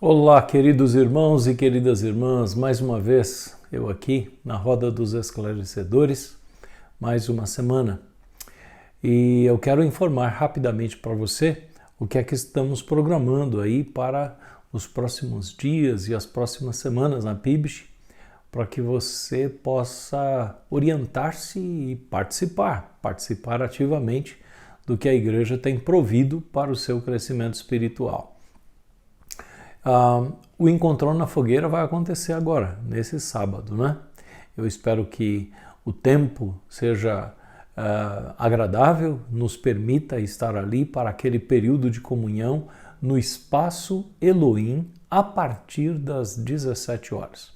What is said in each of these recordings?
Olá, queridos irmãos e queridas irmãs, mais uma vez eu aqui na Roda dos Esclarecedores, mais uma semana. E eu quero informar rapidamente para você o que é que estamos programando aí para os próximos dias e as próximas semanas na PIBS, para que você possa orientar-se e participar ativamente do que a igreja tem provido para o seu crescimento espiritual. O Encontrão na Fogueira vai acontecer agora, nesse sábado, né? Eu espero que o tempo seja agradável, nos permita estar ali para aquele período de comunhão no espaço Elohim a partir das 17 horas.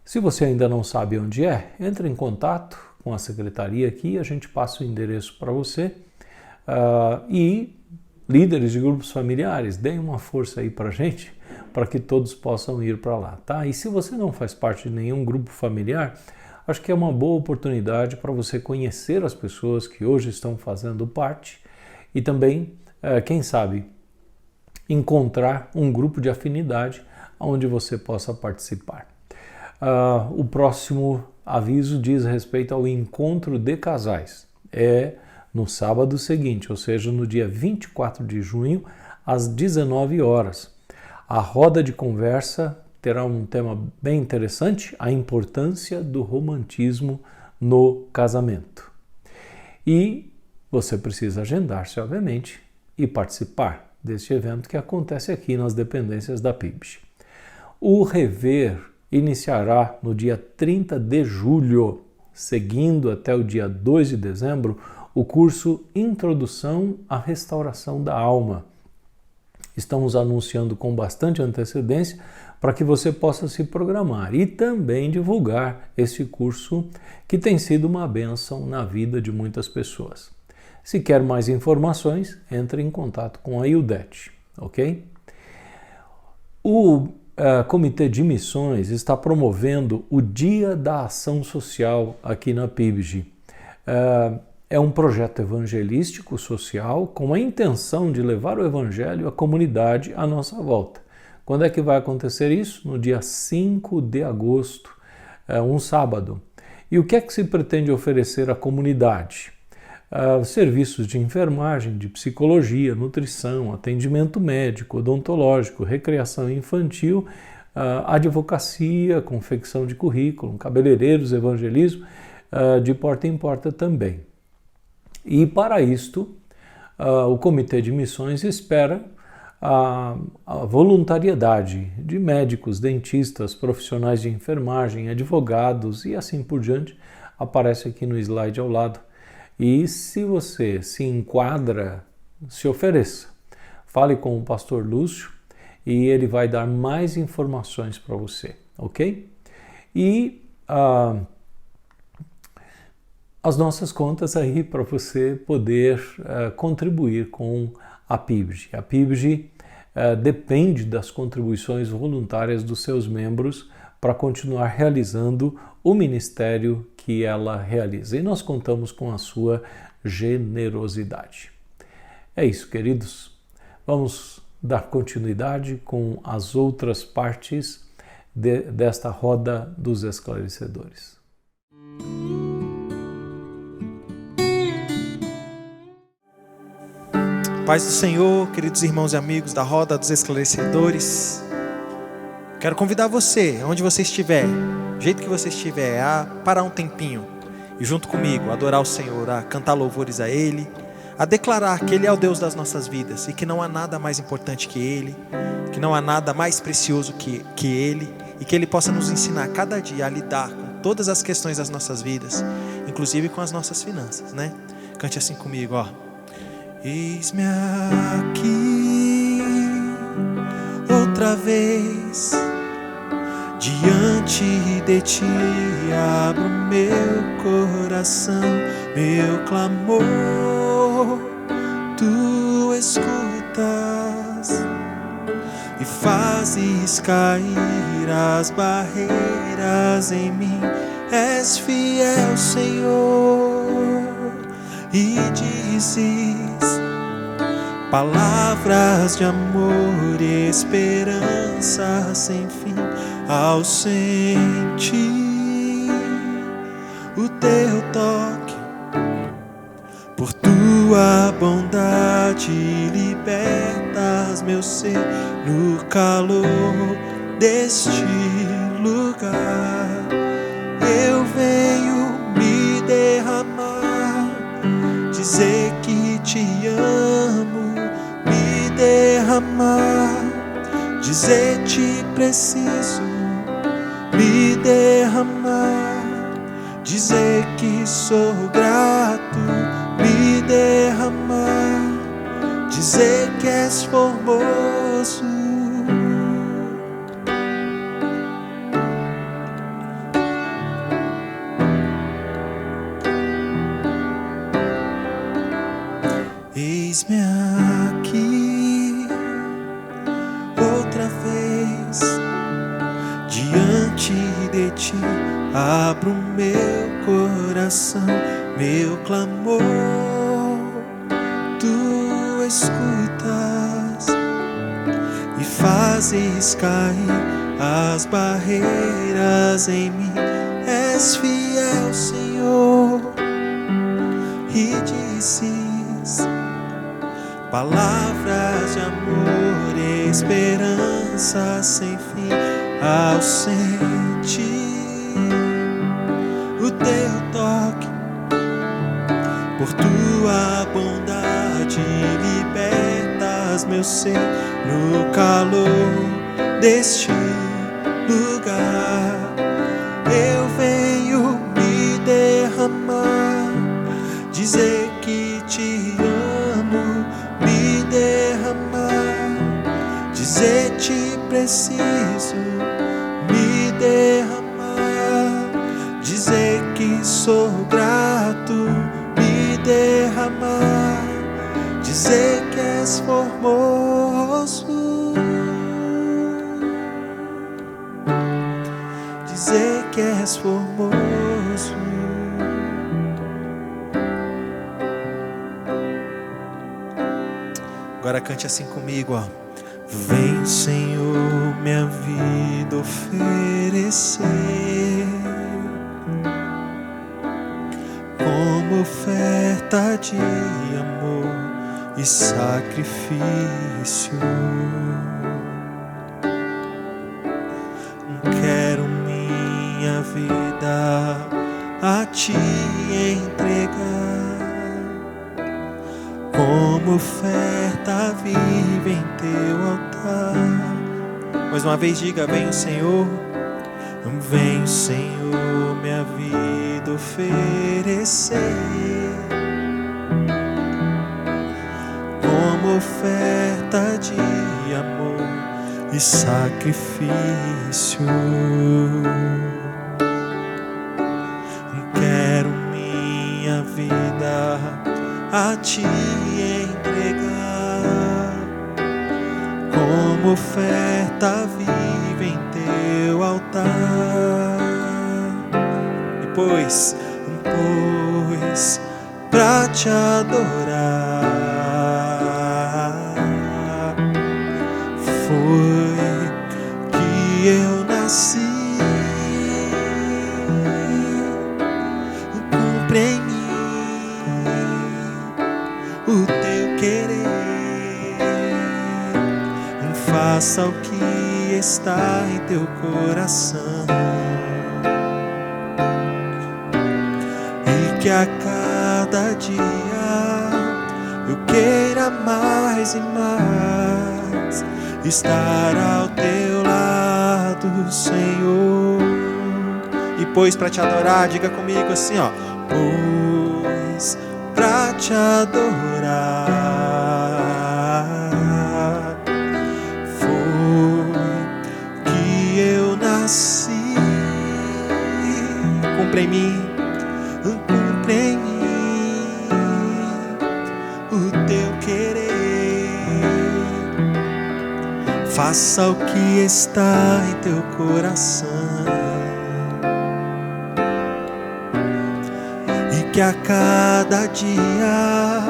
Se você ainda não sabe onde é, entre em contato com a secretaria aqui, a gente passa o endereço para você e líderes de grupos familiares, deem uma força aí para a gente, para que todos possam ir para lá, tá? E se você não faz parte de nenhum grupo familiar, acho que é uma boa oportunidade para você conhecer as pessoas que hoje estão fazendo parte e também, quem sabe, encontrar um grupo de afinidade onde você possa participar. O próximo aviso diz respeito ao encontro de casais. É no sábado seguinte, ou seja, no dia 24 de junho, às 19 horas. A roda de conversa terá um tema bem interessante, a importância do romantismo no casamento. E você precisa agendar-se, obviamente, e participar deste evento que acontece aqui nas dependências da PIBS. O Rever iniciará no dia 30 de julho, seguindo até o dia 2 de dezembro, o curso Introdução à Restauração da Alma. Estamos anunciando com bastante antecedência para que você possa se programar e também divulgar esse curso que tem sido uma bênção na vida de muitas pessoas. Se quer mais informações, entre em contato com a Ildete, ok? O Comitê de Missões está promovendo o Dia da Ação Social aqui na PIBG. É um projeto evangelístico social com a intenção de levar o evangelho à comunidade à nossa volta. Quando é que vai acontecer isso? No dia 5 de agosto, um sábado. E o que é que se pretende oferecer à comunidade? Serviços de enfermagem, de psicologia, nutrição, atendimento médico, odontológico, recreação infantil, advocacia, confecção de currículo, cabeleireiros, evangelismo, de porta em porta também. E para isto, o Comitê de Missões espera a voluntariedade de médicos, dentistas, profissionais de enfermagem, advogados e assim por diante. Aparece aqui no slide ao lado. E se você se enquadra, se ofereça. Fale com o pastor Lúcio e ele vai dar mais informações para você, ok? E as nossas contas aí para você poder contribuir com a PIBG. A PIBG depende das contribuições voluntárias dos seus membros para continuar realizando o ministério que ela realiza. E nós contamos com a sua generosidade. É isso, queridos. Vamos dar continuidade com as outras partes desta roda dos esclarecedores. Paz do Senhor, queridos irmãos e amigos da Roda dos Esclarecedores. Quero convidar você, onde você estiver, do jeito que você estiver, a parar um tempinho e junto comigo adorar o Senhor, a cantar louvores a Ele, a declarar que Ele é o Deus das nossas vidas e que não há nada mais importante que Ele, que não há nada mais precioso que Ele e que Ele possa nos ensinar cada dia a lidar com todas as questões das nossas vidas, inclusive com as nossas finanças, né? Cante assim comigo, ó. Eis-me aqui outra vez diante de ti, abro meu coração, meu clamor, tu escutas e fazes cair as barreiras em mim. És fiel, Senhor, e dizes: palavras de amor e esperança sem fim ao sentir o teu toque. Por tua bondade libertas meu ser no calor deste lugar. Eu venho me derramar, dizer que te amo, me derramar, dizer te preciso, me derramar, dizer que sou grato, me derramar, dizer que és formoso. Eis-me aqui outra vez diante de ti, abro meu coração, meu clamor, tu escutas e fazes cair as barreiras em mim. És fiel, Senhor, e dizes palavras de amor e esperança sem fim ao sentir o teu toque. Por tua bondade libertas meu ser no calor deste lugar. Eu venho me derramar, dizer que te amo, me derramar, dizer te preciso, me derramar, dizer que sou grato, me derramar, dizer que és formoso, dizer que és formoso. Agora cante assim comigo, ó. Vem, Senhor, minha vida oferecer como oferta de amor e sacrifício. Quero minha vida a ti entregar como oferta viva em teu altar. Mais uma vez diga, vem o Senhor. Vem o Senhor, minha vida oferecer como oferta de amor e sacrifício. Quero minha vida a ti entregar como oferta viva em teu altar. Depois pra te adorar foi que eu nasci. Cumpre em mim o teu querer, faça o que está em teu coração, e que a cada dia eu queira mais e mais estar ao teu lado, Senhor. E pois pra te adorar, diga comigo assim, ó. Pois pra te adorar foi que eu nasci. Cumpre em mim, cumpre em mim o teu querer, faça o que está em teu coração, e que a cada dia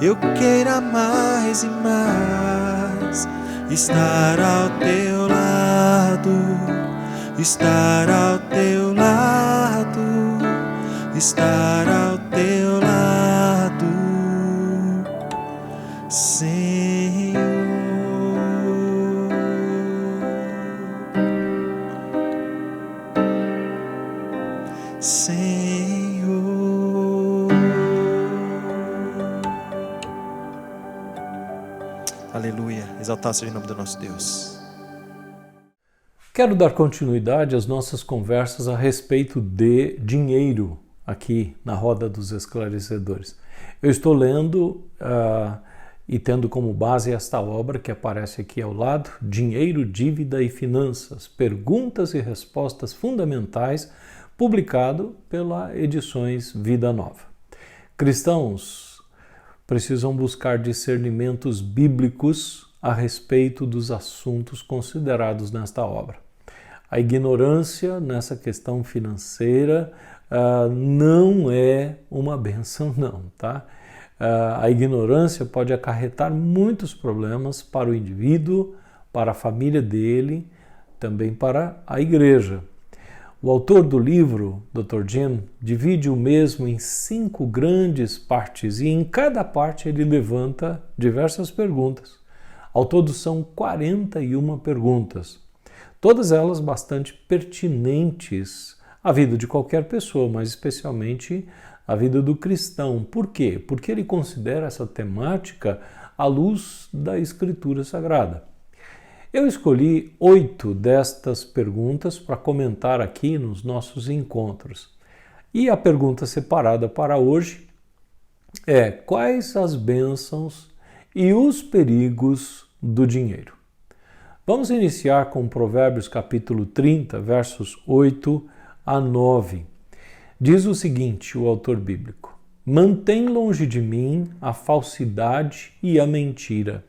eu queira mais e mais estar ao teu lado, estar ao teu lado, estar ao teu lado, Senhor. Senhor. Aleluia. Exaltado seja o nome do nosso Deus. Quero dar continuidade às nossas conversas a respeito de dinheiro aqui na Roda dos Esclarecedores. Eu estou lendo e tendo como base esta obra que aparece aqui ao lado, Dinheiro, Dívida e Finanças, Perguntas e Respostas Fundamentais, publicado pela Edições Vida Nova. Cristãos precisam buscar discernimentos bíblicos a respeito dos assuntos considerados nesta obra. A ignorância nessa questão financeira não é uma bênção, não, tá? A ignorância pode acarretar muitos problemas para o indivíduo, para a família dele, também para a igreja. O autor do livro, Dr. Jim, divide o mesmo em 5 grandes partes e em cada parte ele levanta diversas perguntas. Ao todo são 41 perguntas, todas elas bastante pertinentes à vida de qualquer pessoa, mas especialmente à vida do cristão. Por quê? Porque ele considera essa temática à luz da Escritura Sagrada. Eu escolhi 8 destas perguntas para comentar aqui nos nossos encontros. E a pergunta separada para hoje é: quais as bênçãos e os perigos do dinheiro? Vamos iniciar com Provérbios capítulo 30, versos 8 a 9. Diz o seguinte, o autor bíblico: mantém longe de mim a falsidade e a mentira.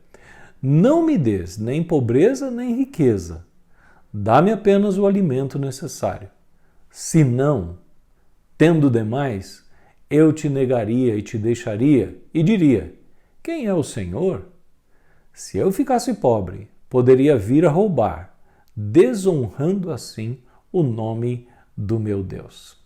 Não me des nem pobreza nem riqueza. Dá-me apenas o alimento necessário. Se não, tendo demais, eu te negaria e te deixaria e diria: quem é o Senhor? Se eu ficasse pobre, poderia vir a roubar, desonrando assim o nome do meu Deus.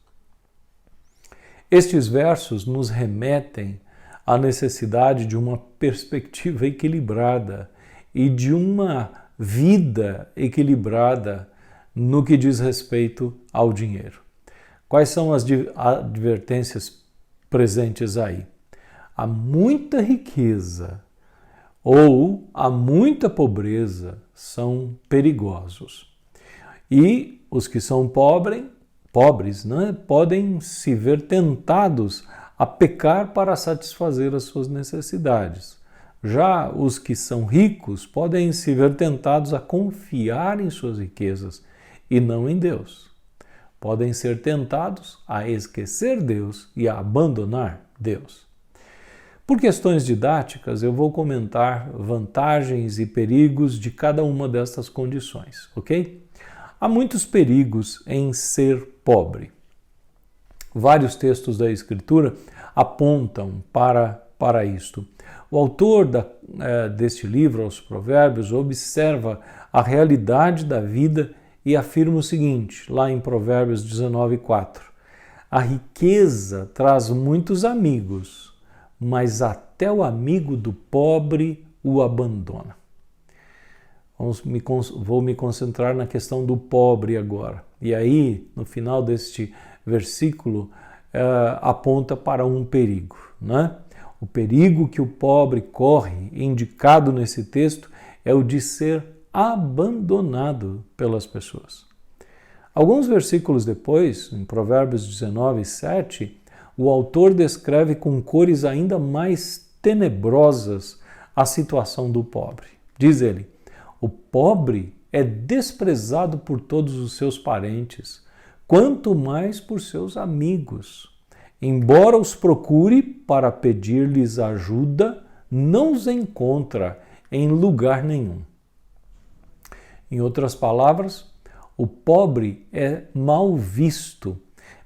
Estes versos nos remetem à necessidade de uma perspectiva equilibrada e de uma vida equilibrada no que diz respeito ao dinheiro. Quais são as advertências presentes aí? Há muita riqueza ou há muita pobreza são perigosos. E os que são pobres, né, podem se ver tentados a pecar para satisfazer as suas necessidades. Já os que são ricos podem se ver tentados a confiar em suas riquezas e não em Deus. Podem ser tentados a esquecer Deus e a abandonar Deus. Por questões didáticas, eu vou comentar vantagens e perigos de cada uma destas condições, ok? Há muitos perigos em ser pobre. Vários textos da Escritura apontam para isto. O autor deste livro, aos Provérbios, observa a realidade da vida e afirma o seguinte, lá em Provérbios 19:4. A riqueza traz muitos amigos, mas até o amigo do pobre o abandona. Vou me concentrar na questão do pobre agora. E aí, no final deste versículo, aponta para um perigo, né? O perigo que o pobre corre, indicado nesse texto, é o de ser abandonado pelas pessoas. Alguns versículos depois, em Provérbios 19:7, o autor descreve com cores ainda mais tenebrosas a situação do pobre. Diz ele: o pobre é desprezado por todos os seus parentes, quanto mais por seus amigos. Embora os procure para pedir-lhes ajuda, não os encontra em lugar nenhum. Em outras palavras, o pobre é mal visto,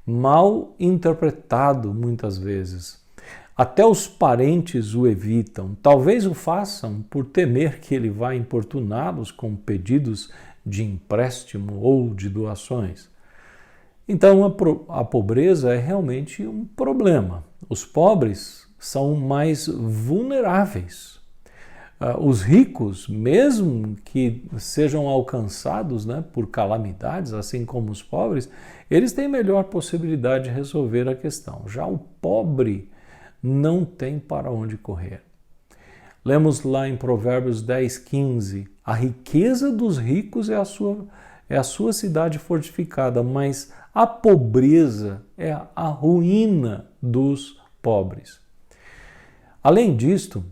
mal interpretado muitas vezes. Até os parentes o evitam. Talvez o façam por temer que ele vá importuná-los com pedidos de empréstimo ou de doações. Então, a pobreza é realmente um problema. Os pobres são mais vulneráveis. Os ricos, mesmo que sejam alcançados, né, por calamidades, assim como os pobres, eles têm melhor possibilidade de resolver a questão. Já o pobre não tem para onde correr. Lemos lá em Provérbios 10:15, a riqueza dos ricos é a sua cidade fortificada, mas a pobreza é a ruína dos pobres. Além disto,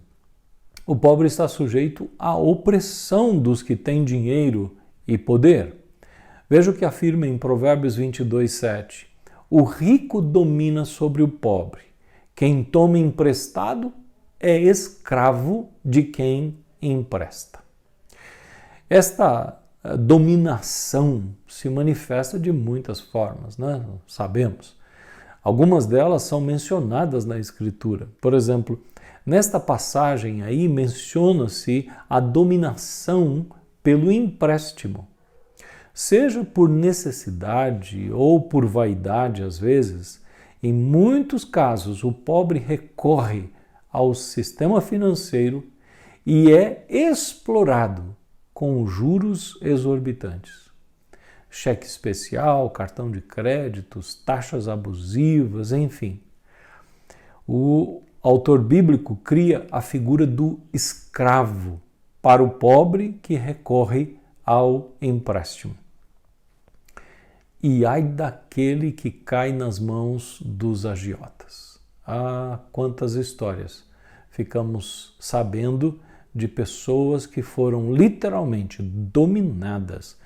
o pobre está sujeito à opressão dos que têm dinheiro e poder. Veja o que afirma em Provérbios 22:7. O rico domina sobre o pobre. Quem toma emprestado é escravo de quem empresta. Esta dominação se manifesta de muitas formas, né? Sabemos. Algumas delas são mencionadas na Escritura. Por exemplo, nesta passagem aí menciona-se a dominação pelo empréstimo. Seja por necessidade ou por vaidade, às vezes, em muitos casos o pobre recorre ao sistema financeiro e é explorado com juros exorbitantes. Cheque especial, cartão de créditos, taxas abusivas, enfim. O autor bíblico cria a figura do escravo para o pobre que recorre ao empréstimo. E ai daquele que cai nas mãos dos agiotas. Ah, quantas histórias ficamos sabendo de pessoas que foram literalmente dominadas,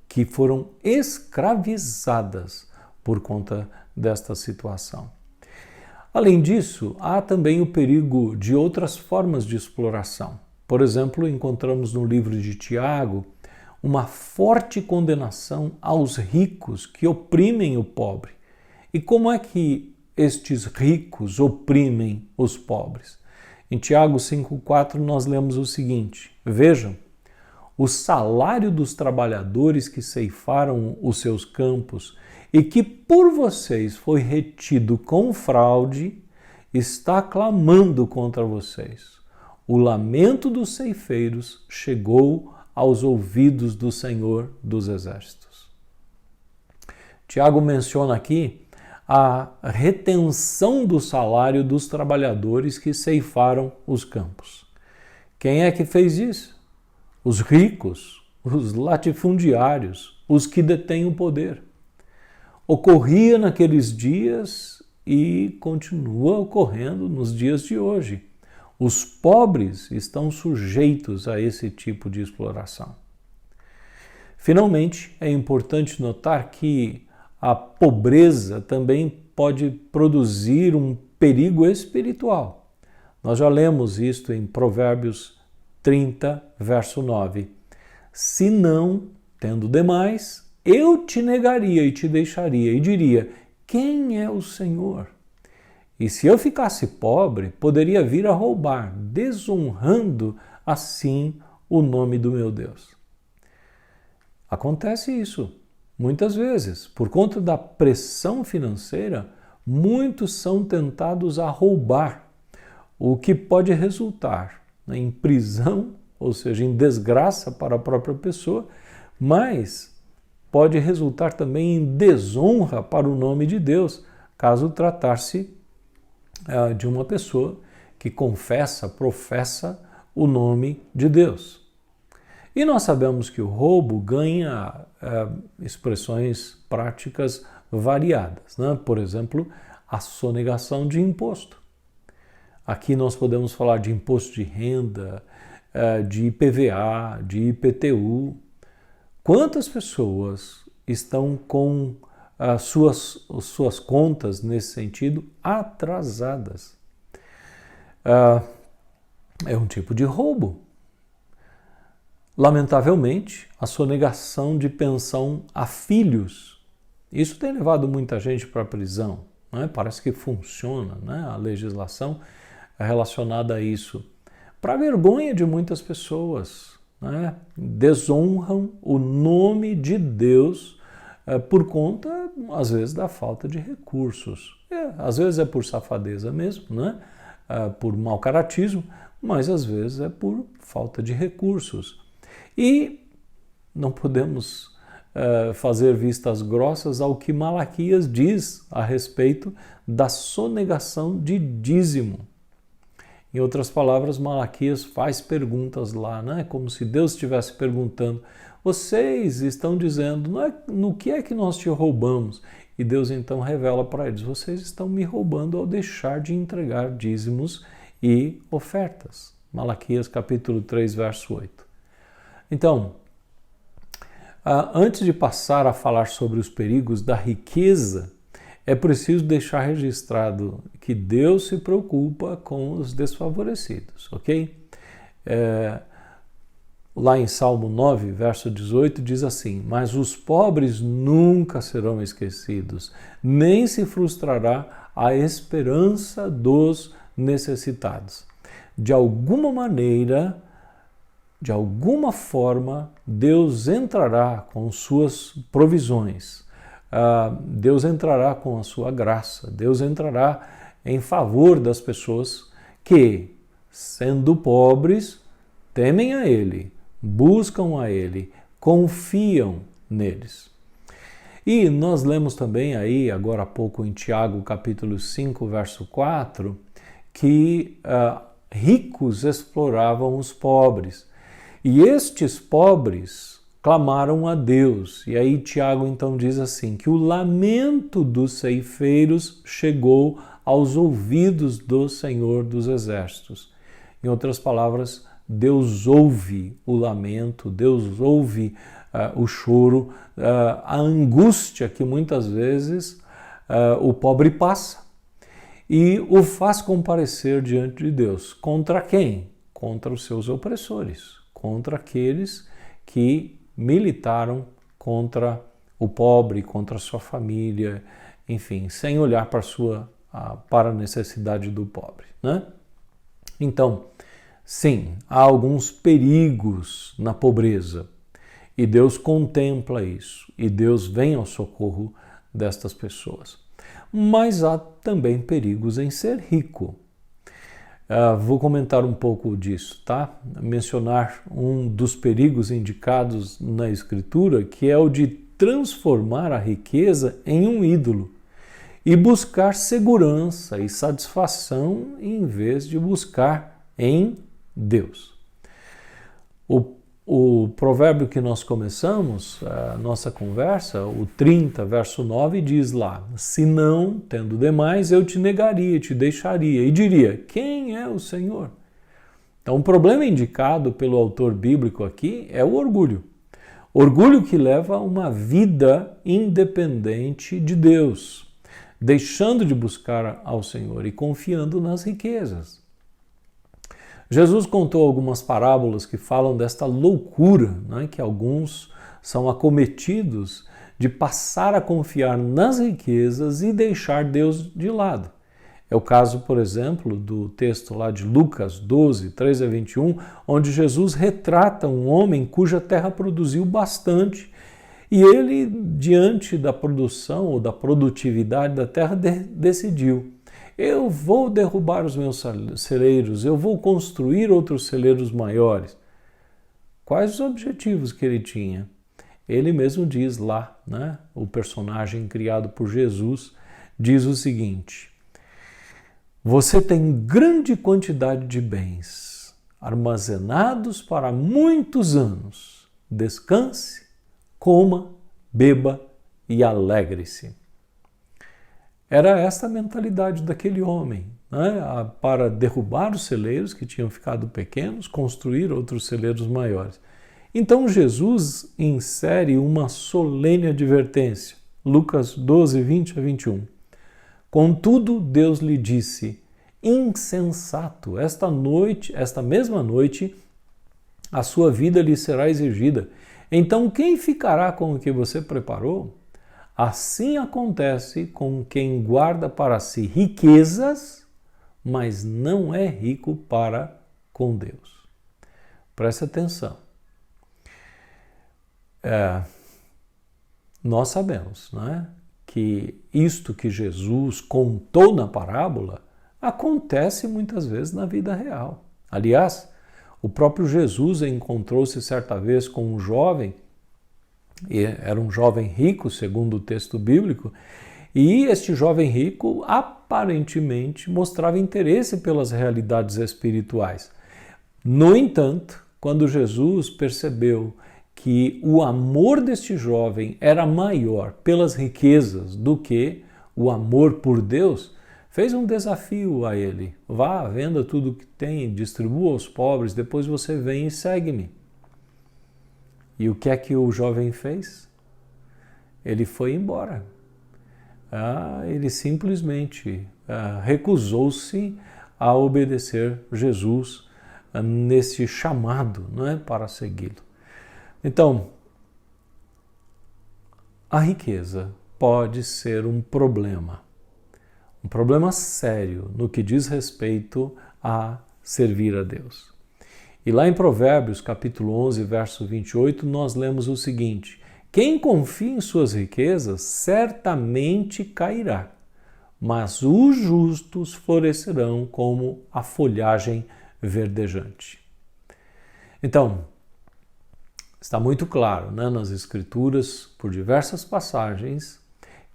que foram escravizadas por conta desta situação. Além disso, há também o perigo de outras formas de exploração. Por exemplo, encontramos no livro de Tiago uma forte condenação aos ricos que oprimem o pobre. E como é que estes ricos oprimem os pobres? Em Tiago 5,4 nós lemos o seguinte: vejam, o salário dos trabalhadores que ceifaram os seus campos e que por vocês foi retido com fraude, está clamando contra vocês. O lamento dos ceifeiros chegou aos ouvidos do Senhor dos Exércitos. Tiago menciona aqui a retenção do salário dos trabalhadores que ceifaram os campos. Quem é que fez isso? Os ricos, os latifundiários, os que detêm o poder. Ocorria naqueles dias e continua ocorrendo nos dias de hoje. Os pobres estão sujeitos a esse tipo de exploração. Finalmente, é importante notar que a pobreza também pode produzir um perigo espiritual. Nós já lemos isto em Provérbios 30, verso 9. Se não, tendo demais, eu te negaria e te deixaria e diria, quem é o Senhor? E se eu ficasse pobre, poderia vir a roubar, desonrando assim o nome do meu Deus. Acontece isso muitas vezes. Por conta da pressão financeira, muitos são tentados a roubar, o que pode resultar em prisão, ou seja, em desgraça para a própria pessoa, mas pode resultar também em desonra para o nome de Deus, caso tratar-se de uma pessoa que confessa, professa o nome de Deus. E nós sabemos que o roubo ganha expressões práticas variadas, né? Por exemplo, a sonegação de imposto. Aqui nós podemos falar de imposto de renda, de IPVA, de IPTU. Quantas pessoas estão com suas contas, nesse sentido, atrasadas? É um tipo de roubo. Lamentavelmente, a sonegação de pensão a filhos. Isso tem levado muita gente para a prisão. Né? Parece que funciona, né? A legislação relacionada a isso, para vergonha de muitas pessoas, né? Desonram o nome de Deus por conta, às vezes, da falta de recursos. Às vezes é por safadeza mesmo, né? Por mau caratismo, mas às vezes é por falta de recursos. E não podemos fazer vistas grossas ao que Malaquias diz a respeito da sonegação de dízimo. Em outras palavras, Malaquias faz perguntas lá, né? Como se Deus estivesse perguntando: vocês estão dizendo, no que é que nós te roubamos? E Deus então revela para eles: vocês estão me roubando ao deixar de entregar dízimos e ofertas. Malaquias capítulo 3, verso 8. Então, antes de passar a falar sobre os perigos da riqueza, é preciso deixar registrado que Deus se preocupa com os desfavorecidos, ok? Lá em Salmo 9, verso 18, diz assim: mas os pobres nunca serão esquecidos, nem se frustrará a esperança dos necessitados. De alguma maneira, de alguma forma, Deus entrará com suas provisões, Deus entrará com a sua graça, Deus entrará em favor das pessoas que, sendo pobres, temem a Ele, buscam a Ele, confiam neles. E nós lemos também aí, agora há pouco, em Tiago, capítulo 5, verso 4, que ricos exploravam os pobres. E estes pobres clamaram a Deus. E aí Tiago então diz assim, que o lamento dos ceifeiros chegou aos ouvidos do Senhor dos Exércitos. Em outras palavras, Deus ouve o lamento, Deus ouve o choro, a angústia que muitas vezes o pobre passa e o faz comparecer diante de Deus. Contra quem? Contra os seus opressores, contra aqueles que militaram contra o pobre, contra a sua família, enfim, sem olhar para a necessidade do pobre, né? Então, sim, há alguns perigos na pobreza e Deus contempla isso e Deus vem ao socorro destas pessoas. Mas há também perigos em ser rico. Vou comentar um pouco disso, tá? Mencionar um dos perigos indicados na Escritura, que é o de transformar a riqueza em um ídolo e buscar segurança e satisfação em vez de buscar em Deus. O provérbio que nós começamos a nossa conversa, o 30, verso 9, diz lá: se não, tendo demais, eu te negaria, te deixaria, e diria: quem é o Senhor? Então, o problema indicado pelo autor bíblico aqui é o orgulho. Orgulho que leva a uma vida independente de Deus, deixando de buscar ao Senhor e confiando nas riquezas. Jesus contou algumas parábolas que falam desta loucura, né, que alguns são acometidos de passar a confiar nas riquezas e deixar Deus de lado. É o caso, por exemplo, do texto lá de Lucas 12, 13 a 21, onde Jesus retrata um homem cuja terra produziu bastante e ele, diante da produção ou da produtividade da terra, decidiu: eu vou derrubar os meus celeiros, eu vou construir outros celeiros maiores. Quais os objetivos que ele tinha? Ele mesmo diz lá, né? O personagem criado por Jesus diz o seguinte: você tem grande quantidade de bens armazenados para muitos anos. Descanse, coma, beba e alegre-se. Era esta a mentalidade daquele homem, né? Para derrubar os celeiros que tinham ficado pequenos, construir outros celeiros maiores. Então Jesus insere uma solene advertência, Lucas 12, 20 a 21. Contudo, Deus lhe disse: insensato, esta mesma noite, a sua vida lhe será exigida. Então quem ficará com o que você preparou? Assim acontece com quem guarda para si riquezas, mas não é rico para com Deus. Preste atenção. Nós sabemos, não é, que isto que Jesus contou na parábola acontece muitas vezes na vida real. Aliás, o próprio Jesus encontrou-se certa vez com um jovem, e era um jovem rico, segundo o texto bíblico, e este jovem rico aparentemente mostrava interesse pelas realidades espirituais. No entanto, quando Jesus percebeu que o amor deste jovem era maior pelas riquezas do que o amor por Deus, fez um desafio a ele. Vá, venda tudo que tem, distribua aos pobres, depois você vem e segue-me. E o que é que o jovem fez? Ele foi embora. Ele simplesmente recusou-se a obedecer Jesus nesse chamado, não é, para segui-lo. Então, a riqueza pode ser um problema sério no que diz respeito a servir a Deus. E lá em Provérbios, capítulo 11, verso 28, nós lemos o seguinte: quem confia em suas riquezas certamente cairá, mas os justos florescerão como a folhagem verdejante. Então, está muito claro, né, nas Escrituras, por diversas passagens,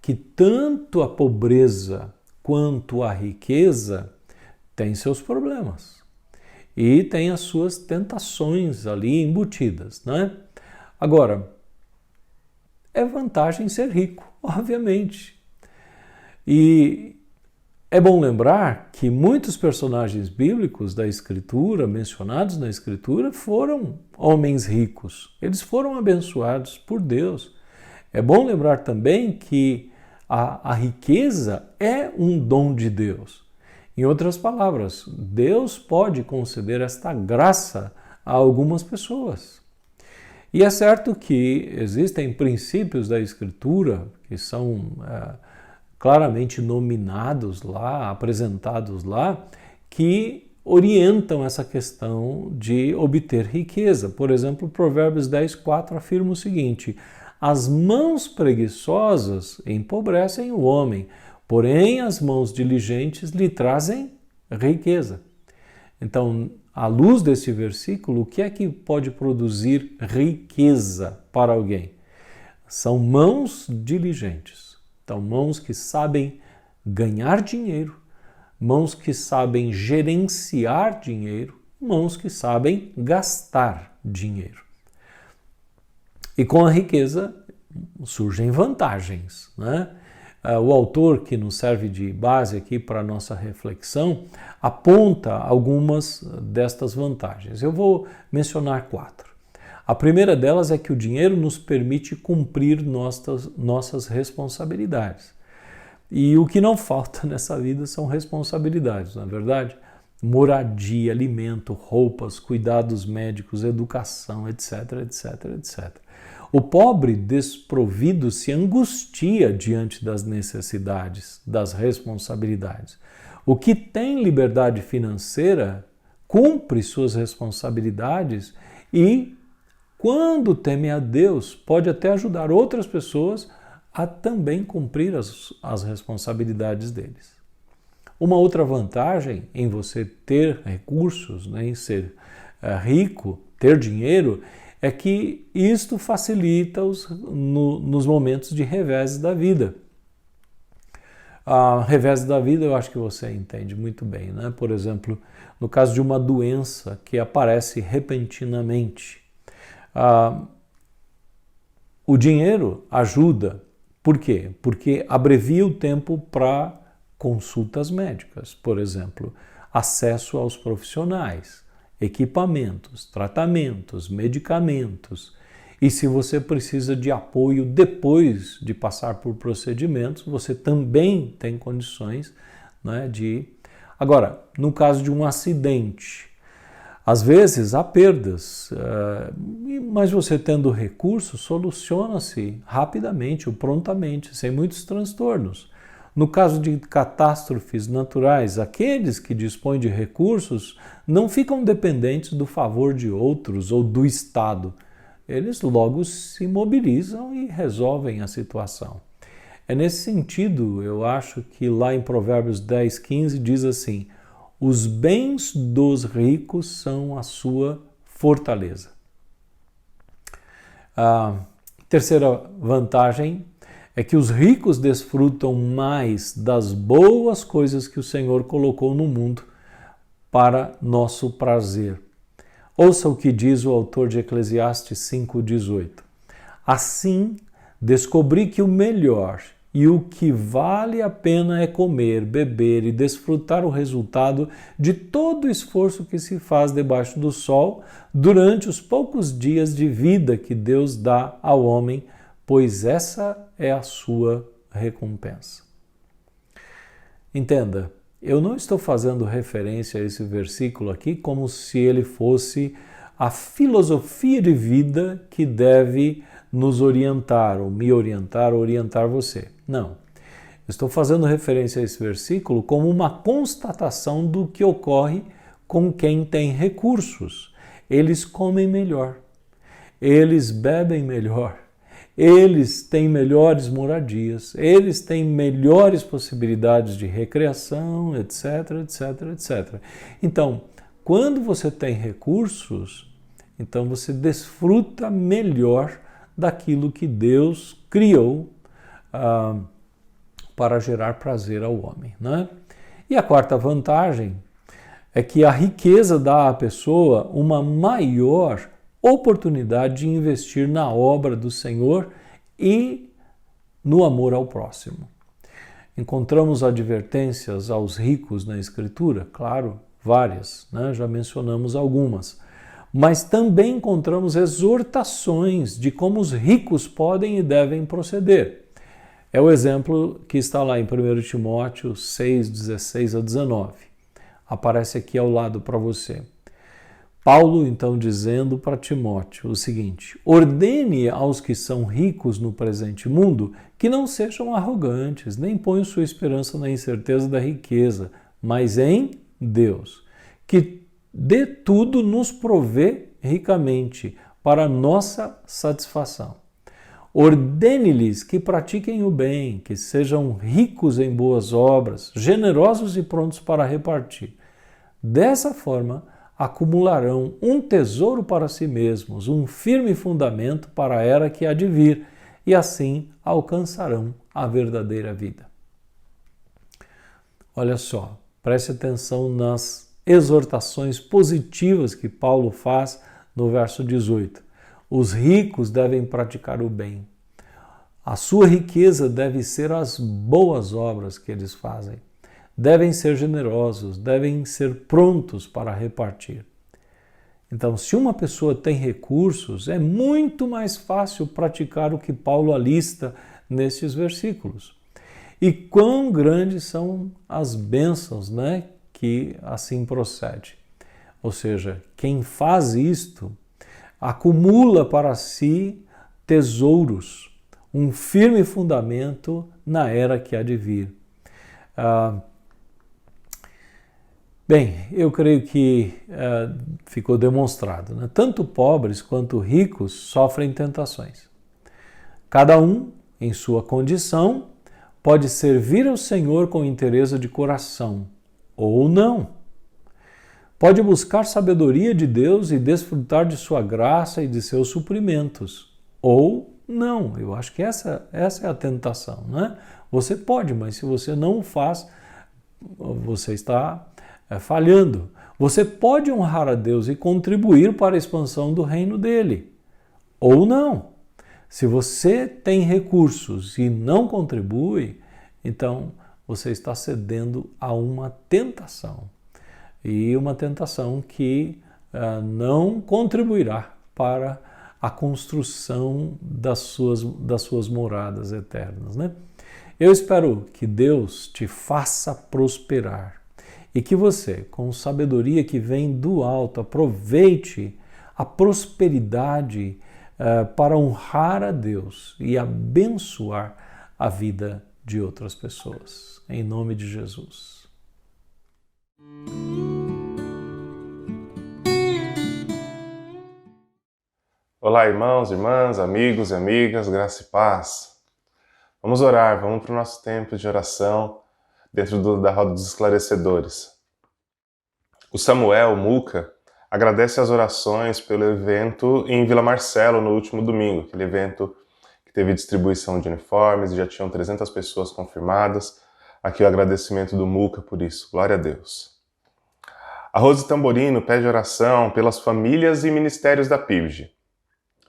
que tanto a pobreza quanto a riqueza têm seus problemas e têm as suas tentações ali embutidas, né? Agora, é vantagem ser rico, obviamente. E é bom lembrar que muitos personagens bíblicos da Escritura, mencionados na Escritura, foram homens ricos. Eles foram abençoados por Deus. É bom lembrar também que a riqueza é um dom de Deus. Em outras palavras, Deus pode conceder esta graça a algumas pessoas. E é certo que existem princípios da Escritura que são claramente nominados lá, apresentados lá, que orientam essa questão de obter riqueza. Por exemplo, Provérbios 10:4 afirma o seguinte: as mãos preguiçosas empobrecem o homem, porém as mãos diligentes lhe trazem riqueza. Então, à luz desse versículo, o que é que pode produzir riqueza para alguém? São mãos diligentes. Então, mãos que sabem ganhar dinheiro, mãos que sabem gerenciar dinheiro, mãos que sabem gastar dinheiro. E com a riqueza surgem vantagens, né? O autor que nos serve de base aqui para a nossa reflexão aponta algumas destas vantagens. Eu vou mencionar 4. A primeira delas é que o dinheiro nos permite cumprir nossas responsabilidades. E o que não falta nessa vida são responsabilidades, não é verdade? Moradia, alimento, roupas, cuidados médicos, educação, etc, etc, etc. O pobre desprovido se angustia diante das necessidades, das responsabilidades. O que tem liberdade financeira cumpre suas responsabilidades e, quando teme a Deus, pode até ajudar outras pessoas a também cumprir as responsabilidades deles. Uma outra vantagem em você ter recursos, né, em ser rico, ter dinheiro, é que isto facilita nos momentos de revés da vida. Revés da vida eu acho que você entende muito bem, né? Por exemplo, no caso de uma doença que aparece repentinamente. O dinheiro ajuda. Por quê? Porque abrevia o tempo para consultas médicas, por exemplo, acesso aos profissionais, equipamentos, tratamentos, medicamentos. E se você precisa de apoio depois de passar por procedimentos, você também tem condições, né, de... Agora, no caso de um acidente, às vezes há perdas, mas você tendo recursos, soluciona-se rapidamente ou prontamente, sem muitos transtornos. No caso de catástrofes naturais, aqueles que dispõem de recursos não ficam dependentes do favor de outros ou do Estado. Eles logo se mobilizam e resolvem a situação. É nesse sentido, eu acho que lá em Provérbios 10:15 diz assim: os bens dos ricos são a sua fortaleza. A terceira vantagem é que os ricos desfrutam mais das boas coisas que o Senhor colocou no mundo para nosso prazer. Ouça o que diz o autor de Eclesiastes 5:18. Assim, descobri que o melhor e o que vale a pena é comer, beber e desfrutar o resultado de todo o esforço que se faz debaixo do sol durante os poucos dias de vida que Deus dá ao homem, pois essa é a sua recompensa. Entenda, eu não estou fazendo referência a esse versículo aqui como se ele fosse a filosofia de vida que deve nos orientar, ou me orientar, ou orientar você. Não. Estou fazendo referência a esse versículo como uma constatação do que ocorre com quem tem recursos. Eles comem melhor, eles bebem melhor, eles têm melhores moradias, eles têm melhores possibilidades de recreação, etc, etc, etc. Então, quando você tem recursos, então você desfruta melhor daquilo que Deus criou para gerar prazer ao homem, né? E a quarta vantagem é que a riqueza dá à pessoa uma maior oportunidade de investir na obra do Senhor e no amor ao próximo. Encontramos advertências aos ricos na Escritura? Claro, várias, né? Já mencionamos algumas. Mas também encontramos exortações de como os ricos podem e devem proceder. É o exemplo que está lá em 1 Timóteo 6:16-19. Aparece aqui ao lado para você. Paulo, então, dizendo para Timóteo o seguinte: ordene aos que são ricos no presente mundo que não sejam arrogantes, nem ponham sua esperança na incerteza da riqueza, mas em Deus, que de tudo nos provê ricamente para nossa satisfação. Ordene-lhes que pratiquem o bem, que sejam ricos em boas obras, generosos e prontos para repartir. Dessa forma, acumularão um tesouro para si mesmos, um firme fundamento para a era que há de vir, e assim alcançarão a verdadeira vida. Olha só, preste atenção nas exortações positivas que Paulo faz no verso 18. Os ricos devem praticar o bem. A sua riqueza deve ser as boas obras que eles fazem. Devem ser generosos, devem ser prontos para repartir. Então, se uma pessoa tem recursos, é muito mais fácil praticar o que Paulo alista nesses versículos. E quão grandes são as bênçãos, né, que assim procede. Ou seja, quem faz isto acumula para si tesouros, um firme fundamento na era que há de vir. Bem, eu creio que ficou demonstrado, né? Tanto pobres quanto ricos sofrem tentações. Cada um, em sua condição, pode servir ao Senhor com interesse de coração, ou não. Pode buscar sabedoria de Deus e desfrutar de sua graça e de seus suprimentos, ou não. Eu acho que essa é a tentação, né? Você pode, mas se você não o faz, você está falhando. Você pode honrar a Deus e contribuir para a expansão do reino dele, ou não. Se você tem recursos e não contribui, então você está cedendo a uma tentação. E uma tentação que não contribuirá para a construção das suas moradas eternas, né? Eu espero que Deus te faça prosperar e que você, com sabedoria que vem do alto, aproveite a prosperidade para honrar a Deus e abençoar a vida de outras pessoas. Em nome de Jesus. Olá, irmãos, irmãs, amigos e amigas, graça e paz. Vamos orar, vamos para o nosso tempo de oração dentro da roda dos esclarecedores. O Samuel, o Muca, agradece as orações pelo evento em Vila Marcelo no último domingo, aquele evento que teve distribuição de uniformes e já tinham 300 pessoas confirmadas. Aqui o agradecimento do Muca por isso. Glória a Deus. A Rose Tamborino pede oração pelas famílias e ministérios da PIBG.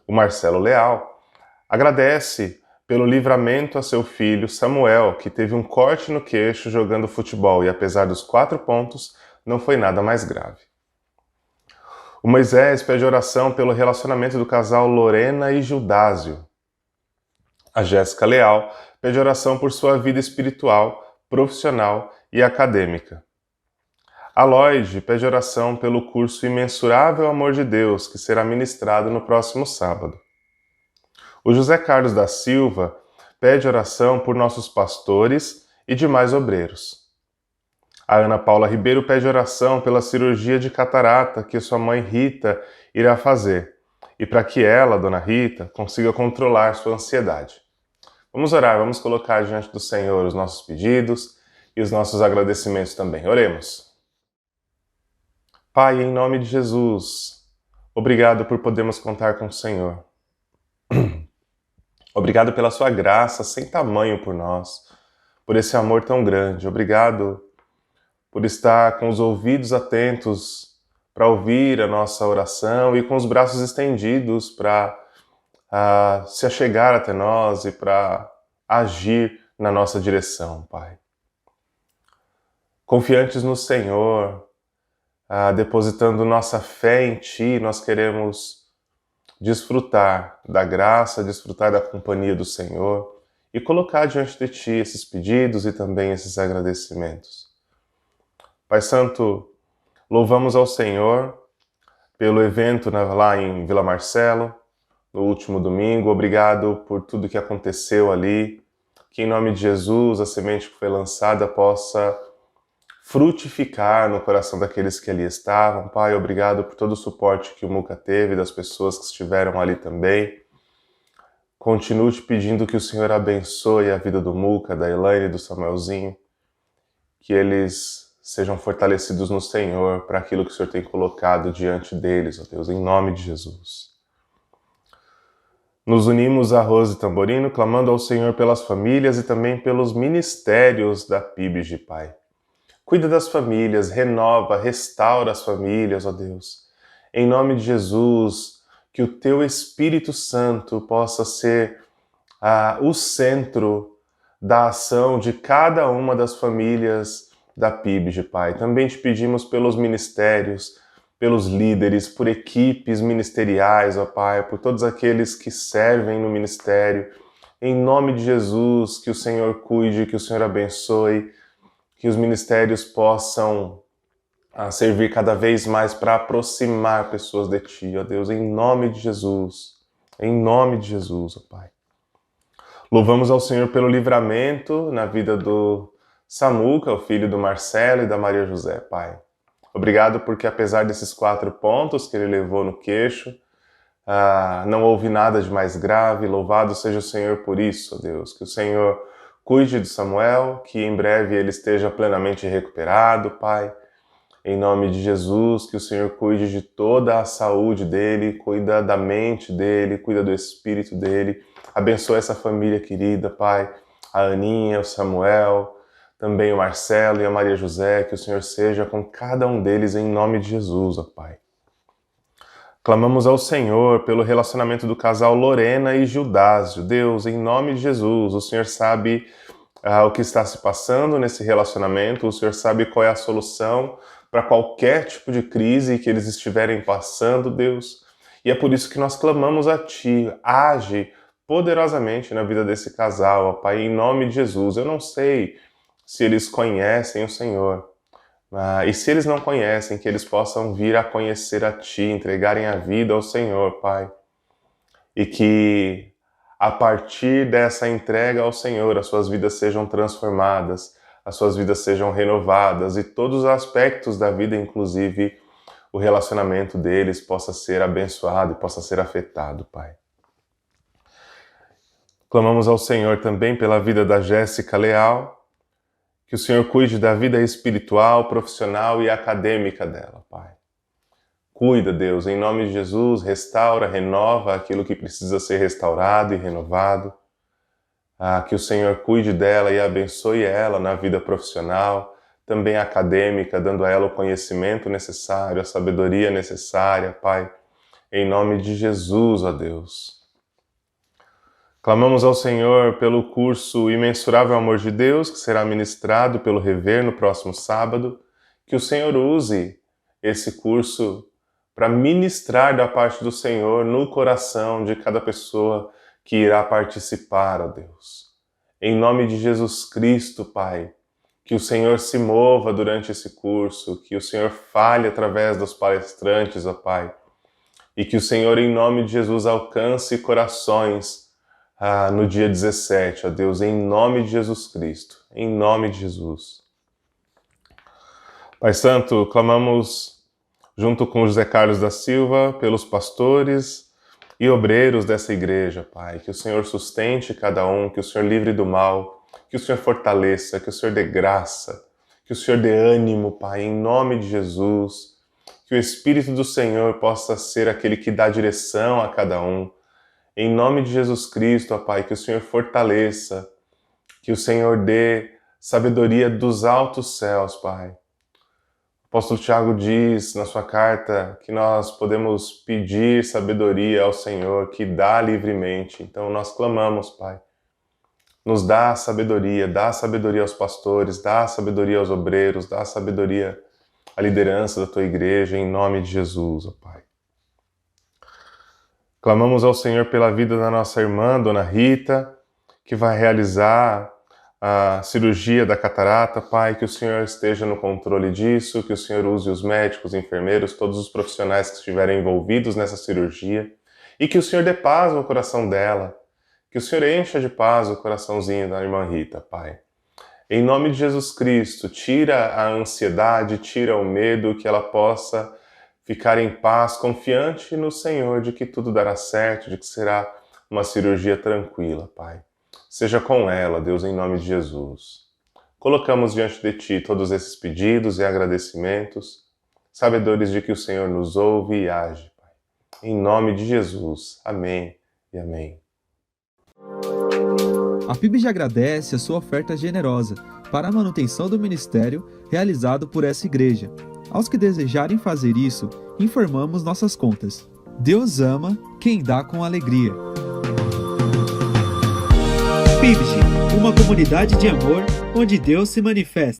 O Marcelo Leal agradece pelo livramento a seu filho Samuel, que teve um corte no queixo jogando futebol e, apesar dos 4 pontos, não foi nada mais grave. O Moisés pede oração pelo relacionamento do casal Lorena e Gildásio. A Jéssica Leal pede oração por sua vida espiritual, profissional e acadêmica. A Lloyd pede oração pelo curso Imensurável Amor de Deus, que será ministrado no próximo sábado. O José Carlos da Silva pede oração por nossos pastores e demais obreiros. A Ana Paula Ribeiro pede oração pela cirurgia de catarata que sua mãe Rita irá fazer e para que ela, Dona Rita, consiga controlar sua ansiedade. Vamos orar, vamos colocar diante do Senhor os nossos pedidos e os nossos agradecimentos também. Oremos. Pai, em nome de Jesus, obrigado por podermos contar com o Senhor. Obrigado pela sua graça sem tamanho por nós, por esse amor tão grande. Obrigado por estar com os ouvidos atentos para ouvir a nossa oração e com os braços estendidos para se achegar até nós e para agir na nossa direção, Pai. Confiantes no Senhor, depositando nossa fé em Ti, nós queremos desfrutar da graça, desfrutar da companhia do Senhor e colocar diante de Ti esses pedidos e também esses agradecimentos. Pai Santo, louvamos ao Senhor pelo evento lá em Vila Marcelo, no último domingo. Obrigado por tudo que aconteceu ali. Que em nome de Jesus a semente que foi lançada possa frutificar no coração daqueles que ali estavam. Pai, obrigado por todo o suporte que o Muca teve, das pessoas que estiveram ali também. Continuo te pedindo que o Senhor abençoe a vida do Muca, da Elaine e do Samuelzinho, que eles sejam fortalecidos no Senhor para aquilo que o Senhor tem colocado diante deles, ó Deus, em nome de Jesus. Nos unimos a Rose Tamborino, clamando ao Senhor pelas famílias e também pelos ministérios da PIBG, Pai. Cuida das famílias, renova, restaura as famílias, ó Deus. Em nome de Jesus, que o Teu Espírito Santo possa ser o centro da ação de cada uma das famílias da PIBG, Pai. Também te pedimos pelos ministérios, pelos líderes, por equipes ministeriais, ó Pai, por todos aqueles que servem no ministério. Em nome de Jesus, que o Senhor cuide, que o Senhor abençoe, que os ministérios possam servir cada vez mais para aproximar pessoas de Ti, ó Deus, em nome de Jesus. Em nome de Jesus, ó Pai. Louvamos ao Senhor pelo livramento na vida do Samuca, o filho do Marcelo e da Maria José, Pai. Obrigado porque apesar desses 4 pontos que ele levou no queixo, não houve nada de mais grave. Louvado seja o Senhor por isso, ó Deus. Que o Senhor cuide de Samuel, que em breve ele esteja plenamente recuperado, Pai. Em nome de Jesus, que o Senhor cuide de toda a saúde dele, cuida da mente dele, cuida do espírito dele. Abençoa essa família querida, Pai. A Aninha, o Samuel, também o Marcelo e a Maria José, que o Senhor seja com cada um deles em nome de Jesus, ó Pai. Clamamos ao Senhor pelo relacionamento do casal Lorena e Gildásio. Deus, em nome de Jesus, o Senhor sabe o que está se passando nesse relacionamento, o Senhor sabe qual é a solução para qualquer tipo de crise que eles estiverem passando, Deus. E é por isso que nós clamamos a Ti, age poderosamente na vida desse casal, ó Pai, em nome de Jesus. Eu não sei se eles conhecem o Senhor. E se eles não conhecem, que eles possam vir a conhecer a Ti, entregarem a vida ao Senhor, Pai. E que a partir dessa entrega ao Senhor, as suas vidas sejam transformadas, as suas vidas sejam renovadas e todos os aspectos da vida, inclusive o relacionamento deles, possa ser abençoado e possa ser afetado, Pai. Clamamos ao Senhor também pela vida da Jéssica Leal, que o Senhor cuide da vida espiritual, profissional e acadêmica dela, Pai. Cuida, Deus, em nome de Jesus, restaura, renova aquilo que precisa ser restaurado e renovado. Que o Senhor cuide dela e abençoe ela na vida profissional, também acadêmica, dando a ela o conhecimento necessário, a sabedoria necessária, Pai. Em nome de Jesus, ó Deus. Clamamos ao Senhor pelo curso Imensurável Amor de Deus, que será ministrado pelo Rever no próximo sábado, que o Senhor use esse curso para ministrar da parte do Senhor no coração de cada pessoa que irá participar, ó Deus. Em nome de Jesus Cristo, Pai, que o Senhor se mova durante esse curso, que o Senhor fale através dos palestrantes, ó Pai, e que o Senhor, em nome de Jesus, alcance corações no dia 17, ó Deus, em nome de Jesus Cristo, em nome de Jesus. Pai Santo, clamamos junto com José Carlos da Silva, pelos pastores e obreiros dessa igreja, Pai. Que o Senhor sustente cada um, que o Senhor livre do mal, que o Senhor fortaleça, que o Senhor dê graça, que o Senhor dê ânimo, Pai, em nome de Jesus. Que o Espírito do Senhor possa ser aquele que dá direção a cada um. Em nome de Jesus Cristo, ó Pai, que o Senhor fortaleça, que o Senhor dê sabedoria dos altos céus, Pai. O apóstolo Tiago diz na sua carta que nós podemos pedir sabedoria ao Senhor, que dá livremente. Então nós clamamos, Pai, nos dá sabedoria aos pastores, dá sabedoria aos obreiros, dá sabedoria à liderança da Tua igreja, em nome de Jesus, ó Pai. Clamamos ao Senhor pela vida da nossa irmã, Dona Rita, que vai realizar a cirurgia da catarata, Pai, que o Senhor esteja no controle disso, que o Senhor use os médicos, enfermeiros, todos os profissionais que estiverem envolvidos nessa cirurgia e que o Senhor dê paz no coração dela, que o Senhor encha de paz o coraçãozinho da irmã Rita, Pai. Em nome de Jesus Cristo, tira a ansiedade, tira o medo, que ela possa ficar em paz, confiante no Senhor de que tudo dará certo, de que será uma cirurgia tranquila, Pai. Seja com ela, Deus, em nome de Jesus. Colocamos diante de Ti todos esses pedidos e agradecimentos, sabedores de que o Senhor nos ouve e age, Pai. Em nome de Jesus. Amém e amém. A PIBG agradece a sua oferta generosa para a manutenção do ministério realizado por essa igreja. Aos que desejarem fazer isso, informamos nossas contas. Deus ama quem dá com alegria. PIBG, uma comunidade de amor onde Deus se manifesta.